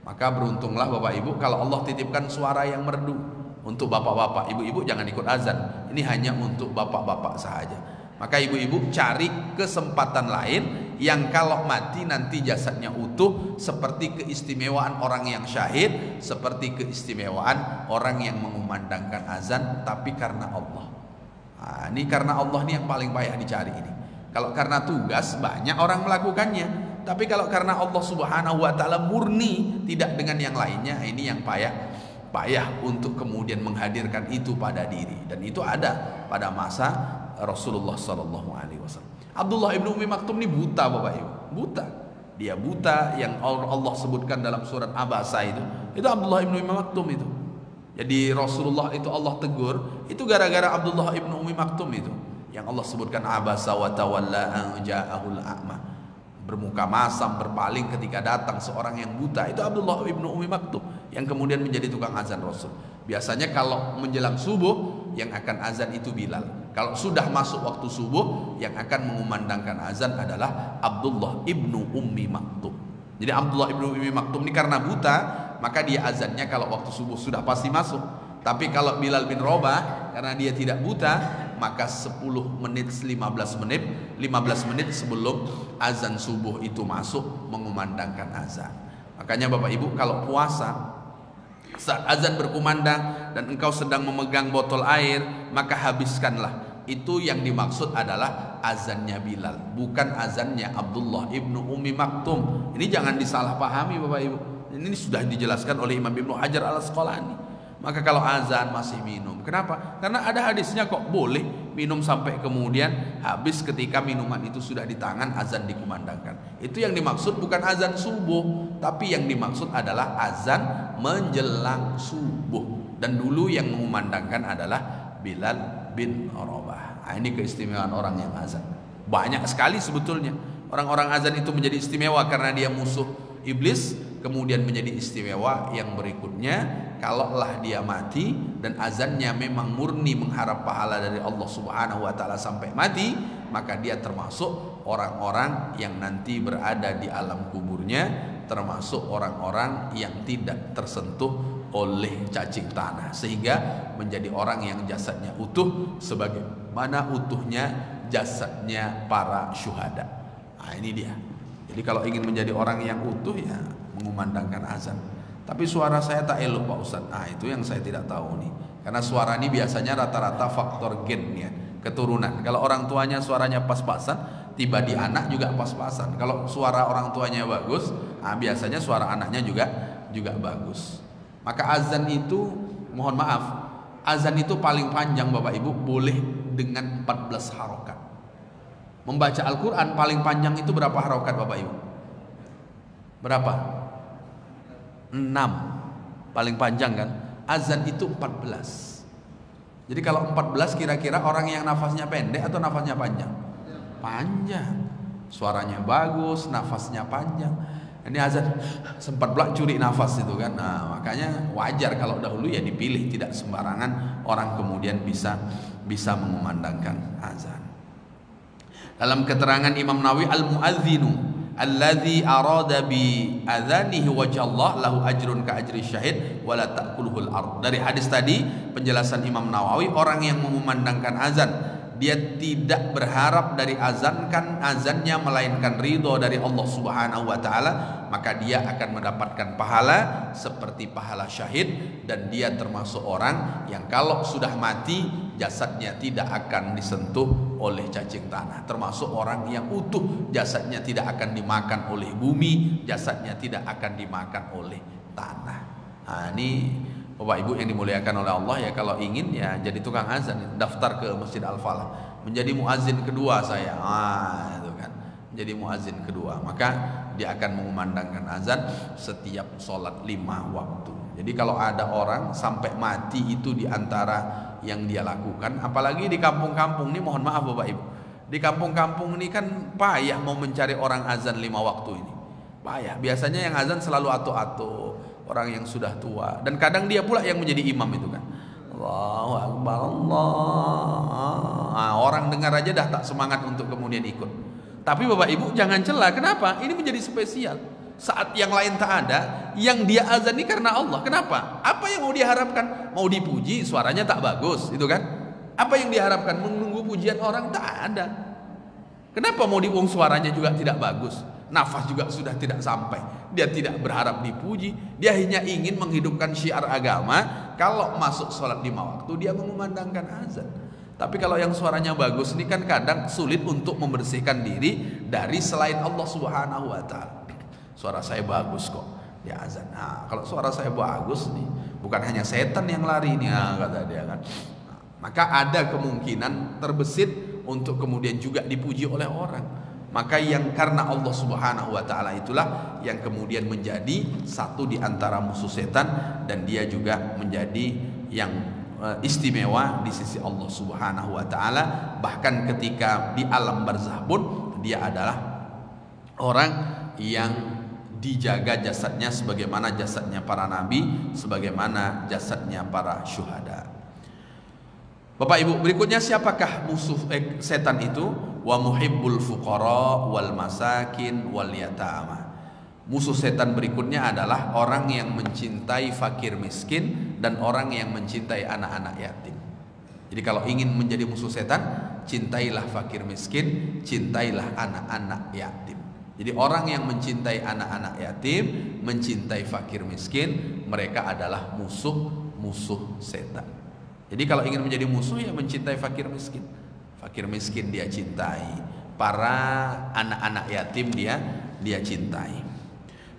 Maka beruntunglah Bapak Ibu kalau Allah titipkan suara yang merdu. Untuk bapak-bapak, ibu-ibu jangan ikut azan. Ini hanya untuk bapak-bapak saja. Maka ibu-ibu cari kesempatan lain yang kalau mati nanti jasadnya utuh, seperti keistimewaan orang yang syahid, seperti keistimewaan orang yang mengumandangkan azan tapi karena Allah. Nah, ini karena Allah ini yang paling payah dicari ini. Kalau karena tugas banyak orang melakukannya, tapi kalau karena Allah Subhanahu wa taala murni, tidak dengan yang lainnya, ini yang payah untuk kemudian menghadirkan itu pada diri. Dan itu ada pada masa Rasulullah Sallallahu Alaihi Wasallam. Abdullah ibnu Ummi Maktum ini buta Bapak Ibu, buta. Dia buta yang Allah sebutkan dalam surat Abasa itu Abdullah ibnu Ummi Maktum itu. Jadi Rasulullah itu Allah tegur, itu gara-gara Abdullah ibnu Ummi Maktum itu yang Allah sebutkan Abasa wa tawalla an ja'ahul a'ma. Bermuka masam, berpaling ketika datang seorang yang buta. Itu Abdullah ibnu Ummi Maktum yang kemudian menjadi tukang azan Rasul. Biasanya kalau menjelang subuh yang akan azan itu Bilal. Kalau sudah masuk waktu subuh, yang akan mengumandangkan azan adalah Abdullah ibnu Ummi Maktum. Jadi Abdullah ibnu Ummi Maktum ini karena buta, maka dia azannya kalau waktu subuh sudah pasti masuk. Tapi kalau Bilal bin Rabah, karena dia tidak buta, maka 10 menit, 15 menit sebelum azan subuh itu masuk mengumandangkan azan. Makanya Bapak Ibu kalau puasa Saat azan berkumandang dan engkau sedang memegang botol air, maka habiskanlah. Itu yang dimaksud adalah azannya Bilal, bukan azannya Abdullah ibnu Ummi Maktum. Ini jangan disalahpahami Bapak Ibu. Ini sudah dijelaskan oleh Imam Ibnu Hajar Al-Asqalani. Maka kalau azan masih minum, kenapa? Karena ada hadisnya kok, boleh minum sampai kemudian habis ketika minuman itu sudah di tangan, azan dikumandangkan. Itu yang dimaksud bukan azan subuh, tapi yang dimaksud adalah azan menjelang subuh. Dan dulu yang mengumandangkan adalah Bilal bin Rabah. Nah, ini keistimewaan orang yang azan. Banyak sekali sebetulnya orang-orang azan itu menjadi istimewa karena dia musuh iblis. Kemudian menjadi istimewa yang berikutnya, kalaulah dia mati dan azannya memang murni mengharap pahala dari Allah Subhanahu wa taala sampai mati, maka dia termasuk orang-orang yang nanti berada di alam kuburnya, termasuk orang-orang yang tidak tersentuh oleh cacing tanah, sehingga menjadi orang yang jasadnya utuh sebagaimana utuhnya jasadnya para syuhada. Nah, ini dia. Jadi kalau ingin menjadi orang yang utuh, ya mengumandangkan azan. Tapi suara saya tak elok Pak Ustaz. Nah, itu yang saya tidak tahu nih. Karena suara ini biasanya rata-rata faktor gen ya, keturunan. Kalau orang tuanya suaranya pas-pasan, tiba di anak juga pas-pasan. Kalau suara orang tuanya bagus, nah biasanya suara anaknya juga bagus. Maka azan itu, mohon maaf, azan itu paling panjang Bapak Ibu boleh dengan 14 harokat. Membaca Al-Quran paling panjang itu berapa harokat Bapak Ibu? Berapa? 6. Paling panjang kan? Azan itu 14. Jadi kalau 14 kira-kira orang yang nafasnya pendek atau nafasnya panjang? Panjang. Suaranya bagus, nafasnya panjang. Ini azan sempat pula curi nafas itu kan. Nah, makanya wajar kalau dahulu ya dipilih, tidak sembarangan orang kemudian bisa mengumandangkan azan. Dalam keterangan Imam Nawawi, al-muadzinu alladzi arada bi adzanihi wajhallah lahu ajrun ka ajri syahid wala ta'kuluhul ard. Dari hadis tadi penjelasan Imam Nawawi, orang yang mengumandangkan azan dia tidak berharap dari azannya melainkan ridho dari Allah Subhanahu wa taala, maka dia akan mendapatkan pahala seperti pahala syahid, dan dia termasuk orang yang kalau sudah mati jasadnya tidak akan disentuh oleh cacing tanah, termasuk orang yang utuh, jasadnya tidak akan dimakan oleh bumi, jasadnya tidak akan dimakan oleh tanah. Nah, ini Bapak Ibu yang dimuliakan oleh Allah, ya kalau ingin ya jadi tukang azan, daftar ke Masjid Al-Falah, menjadi muazin kedua saya. Itu kan, menjadi muazin kedua, maka dia akan mengumandangkan azan setiap sholat 5 waktu. Jadi kalau ada orang sampai mati itu di antara yang dia lakukan, apalagi di kampung-kampung ini, mohon maaf Bapak Ibu, di kampung-kampung ini kan payah mau mencari orang azan 5 waktu ini, payah. Biasanya yang azan selalu ato-ato, orang yang sudah tua, dan kadang dia pula yang menjadi imam itu kan. Allahu Akbar, Allah. Orang dengar aja dah tak semangat untuk kemudian ikut. Tapi Bapak Ibu jangan celah, kenapa? Ini menjadi spesial. Saat yang lain tak ada, yang dia azan ini karena Allah. Kenapa? Apa yang mau diharapkan? Mau dipuji, suaranya tak bagus, itu kan? Apa yang diharapkan? Menunggu pujian orang, tak ada. Kenapa mau diuang suaranya juga tidak bagus? Nafas juga sudah tidak sampai. Dia tidak berharap dipuji, dia hanya ingin menghidupkan syiar agama. Kalau masuk sholat 5 waktu dia mengumandangkan azan. Tapi kalau yang suaranya bagus ini kan kadang sulit untuk membersihkan diri dari selain Allah Subhanahu wa taala. Suara saya bagus kok, dia azan. Nah, kalau suara saya bagus nih, bukan hanya setan yang lari nih, kata dia kan. Maka ada kemungkinan terbesit untuk kemudian juga dipuji oleh orang. Maka yang karena Allah Subhanahu wa taala itulah yang kemudian menjadi satu di antara musuh setan, dan dia juga menjadi yang istimewa di sisi Allah Subhanahu wa taala. Bahkan ketika di alam barzakh pun dia adalah orang yang dijaga jasadnya sebagaimana jasadnya para nabi, sebagaimana jasadnya para syuhada. Bapak Ibu, berikutnya siapakah musuh setan itu? Wa muhibbul fuqara wal masakin wal yatama. Musuh setan berikutnya adalah orang yang mencintai fakir miskin dan orang yang mencintai anak-anak yatim. Jadi kalau ingin menjadi musuh setan, cintailah fakir miskin, cintailah anak-anak yatim. Jadi orang yang mencintai anak-anak yatim, mencintai fakir miskin, mereka adalah musuh setan. Jadi kalau ingin menjadi musuh, ya mencintai fakir miskin. Fakir miskin dia cintai, para anak-anak yatim dia cintai.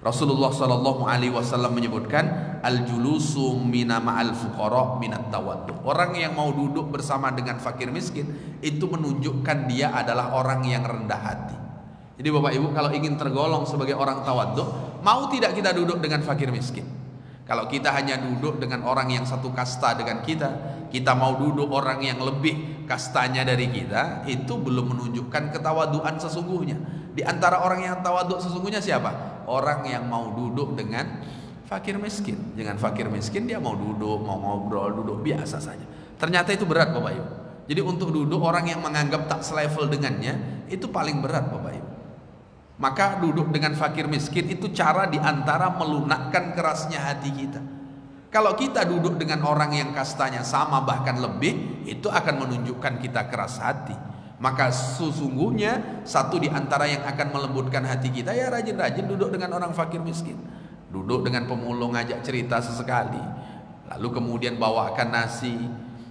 Rasulullah Shallallahu Alaihi Wasallam menyebutkan al-julusu mina ma'al fuqara minat tawaddu. Orang yang mau duduk bersama dengan fakir miskin itu menunjukkan dia adalah orang yang rendah hati. Jadi Bapak Ibu, kalau ingin tergolong sebagai orang tawaddu, mau tidak kita duduk dengan fakir miskin? Kalau kita hanya duduk dengan orang yang satu kasta dengan kita mau duduk orang yang lebih kastanya dari kita, itu belum menunjukkan ketawaduan sesungguhnya. Di antara orang yang tawadhu sesungguhnya siapa? Orang yang mau duduk dengan fakir miskin. Dengan fakir miskin dia mau duduk, mau ngobrol, duduk biasa saja. Ternyata itu berat Bapak Ibu. Jadi untuk duduk orang yang menganggap tak selevel dengannya, itu paling berat Bapak Ibu. Maka duduk dengan fakir miskin itu cara diantara melunakkan kerasnya hati kita. Kalau kita duduk dengan orang yang kastanya sama bahkan lebih, itu akan menunjukkan kita keras hati. Maka sesungguhnya satu diantara yang akan melembutkan hati kita, ya rajin-rajin duduk dengan orang fakir miskin. Duduk dengan pemulung, ngajak cerita sesekali, lalu kemudian bawakan nasi,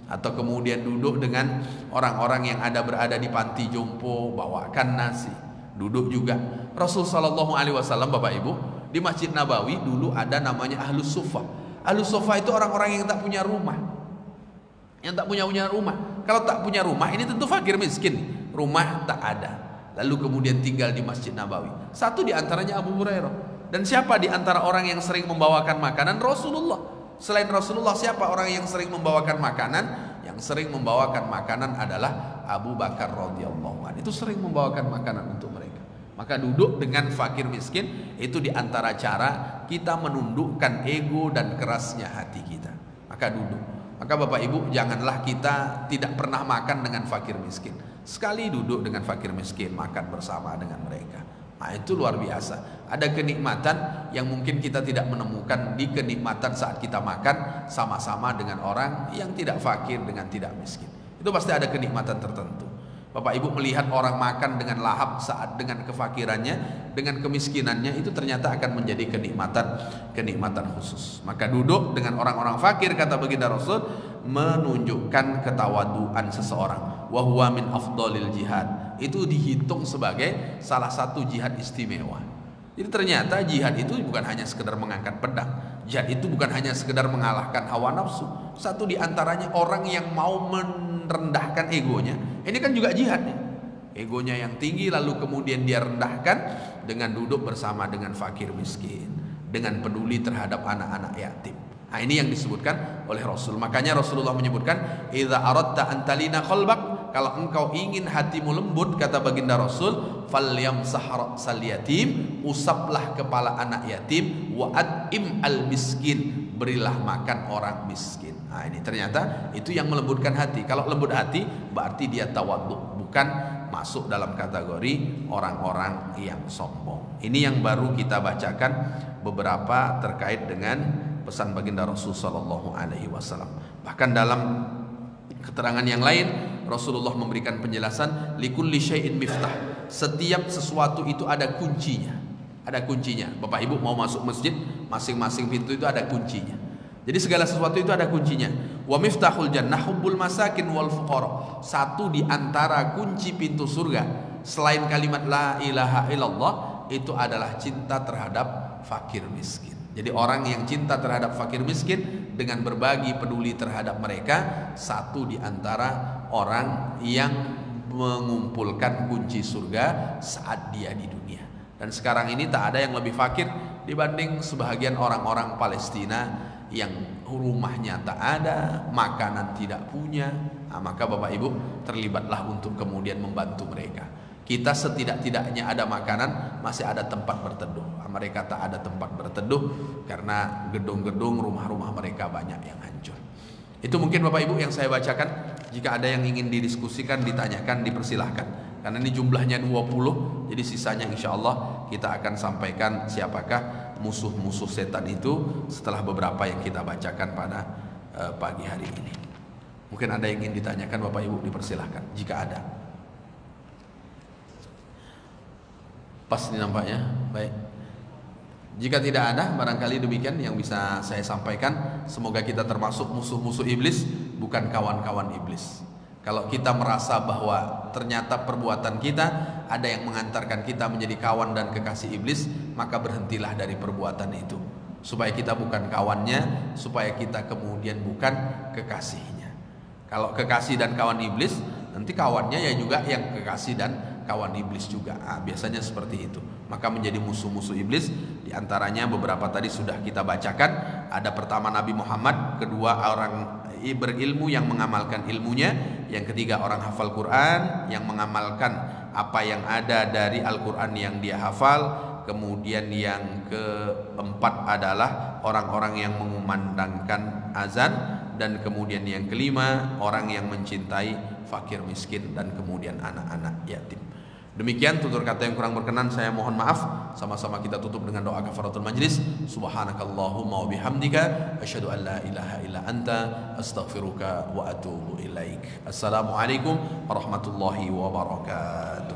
atau kemudian duduk dengan orang-orang yang berada di panti jompo, bawakan nasi. Duduk juga. Rasul Shallallahu Alaihi Wasallam, Bapak Ibu, di Masjid Nabawi dulu ada namanya Ahlus Sufa. Ahlus Sufa itu orang-orang yang tak punya rumah, yang tak punya rumah. Kalau tak punya rumah, ini tentu fakir miskin. Rumah tak ada, lalu kemudian tinggal di Masjid Nabawi. Satu di antaranya Abu Hurairah. Dan siapa di antara orang yang sering membawakan makanan? Rasulullah. Selain Rasulullah, siapa orang yang sering membawakan makanan? Yang sering membawakan makanan adalah Abu Bakar radhiyallahu anhu. Itu sering membawakan makanan untuk mereka. Maka duduk dengan fakir miskin itu diantara cara kita menundukkan ego dan kerasnya hati kita. Maka duduk. Maka Bapak Ibu, janganlah kita tidak pernah makan dengan fakir miskin. Sekali duduk dengan fakir miskin, makan bersama dengan mereka. Nah, itu luar biasa. Ada kenikmatan yang mungkin kita tidak menemukan di kenikmatan saat kita makan sama-sama dengan orang yang tidak fakir dengan tidak miskin. Itu pasti ada kenikmatan tertentu. Bapak Ibu melihat orang makan dengan lahap saat dengan kefakirannya, dengan kemiskinannya, itu ternyata akan menjadi kenikmatan khusus. Maka duduk dengan orang-orang fakir, kata baginda Rasul, menunjukkan ketawaduan seseorang. Wa huwa min afdhalil jihad. Itu dihitung sebagai salah satu jihad istimewa. Jadi ternyata jihad itu bukan hanya sekedar mengangkat pedang. Jihad itu bukan hanya sekedar mengalahkan hawa nafsu. Satu diantaranya orang yang mau merendahkan egonya. Ini kan juga jihad ya. Egonya yang tinggi lalu kemudian dia rendahkan dengan duduk bersama dengan fakir miskin, dengan peduli terhadap anak-anak yatim. Nah, ini yang disebutkan oleh Rasul. Makanya Rasulullah menyebutkan, "Idza aradta an talina qalbak", kalau engkau ingin hatimu lembut, kata baginda Rasul, "Falyamsah ra'sal yatim", usaplah kepala anak yatim, "wa at'im al miskin", berilah makan orang miskin. Nah, ini ternyata itu yang melembutkan hati. Kalau lembut hati berarti dia tawadhu, bukan masuk dalam kategori orang-orang yang sombong. Ini yang baru kita bacakan beberapa terkait dengan pesan baginda Rasul sallallahu alaihi wasallam. Bahkan dalam keterangan yang lain Rasulullah memberikan penjelasan, likulli syai'in miftah. Setiap sesuatu itu ada kuncinya. Ada kuncinya. Bapak Ibu mau masuk masjid, masing-masing pintu itu ada kuncinya. Jadi segala sesuatu itu ada kuncinya. Wa miftahul jannah hubbul masakin wal fuqara. Satu di antara kunci pintu surga selain kalimat la ilaha illallah itu adalah cinta terhadap fakir miskin. Jadi orang yang cinta terhadap fakir miskin dengan berbagi peduli terhadap mereka, satu di antara orang yang mengumpulkan kunci surga saat dia di dunia. Dan sekarang ini tak ada yang lebih fakir dibanding sebahagian orang-orang Palestina yang rumahnya tak ada, makanan tidak punya. Nah, maka Bapak Ibu terlibatlah untuk kemudian membantu mereka. Kita setidak-tidaknya ada makanan, masih ada tempat berteduh. Mereka tak ada tempat berteduh karena gedung-gedung rumah-rumah mereka banyak yang hancur. Itu mungkin Bapak Ibu yang saya bacakan. Jika ada yang ingin didiskusikan, ditanyakan, dipersilahkan. Karena ini jumlahnya 20, jadi sisanya insya Allah kita akan sampaikan siapakah musuh-musuh setan itu setelah beberapa yang kita bacakan pada pagi hari ini. Mungkin ada yang ingin ditanyakan Bapak Ibu, dipersilahkan jika ada. Pas ini nampaknya. Baik. Jika tidak ada, barangkali demikian yang bisa saya sampaikan. Semoga kita termasuk musuh-musuh iblis, bukan kawan-kawan iblis. Kalau kita merasa bahwa ternyata perbuatan kita ada yang mengantarkan kita menjadi kawan dan kekasih iblis, maka berhentilah dari perbuatan itu, supaya kita bukan kawannya, supaya kita kemudian bukan kekasihnya. Kalau kekasih dan kawan iblis, nanti kawannya ya juga yang kekasih dan kawan iblis juga. Biasanya seperti itu. Maka menjadi musuh-musuh iblis. Di antaranya beberapa tadi sudah kita bacakan. Ada pertama Nabi Muhammad, kedua orang berilmu yang mengamalkan ilmunya, yang ketiga orang hafal Quran yang mengamalkan apa yang ada dari Al-Quran yang dia hafal, kemudian yang keempat adalah orang-orang yang mengumandangkan azan, dan kemudian yang kelima orang yang mencintai fakir miskin dan kemudian anak-anak yatim. Demikian tutur kata yang kurang berkenan saya mohon maaf. Sama-sama kita tutup dengan doa kafaratul majlis. Subhanakallahumma wa bihamdika asyhadu an la ilaha illa anta astaghfiruka wa atubu ilaik. Assalamualaikum warahmatullahi wabarakatuh.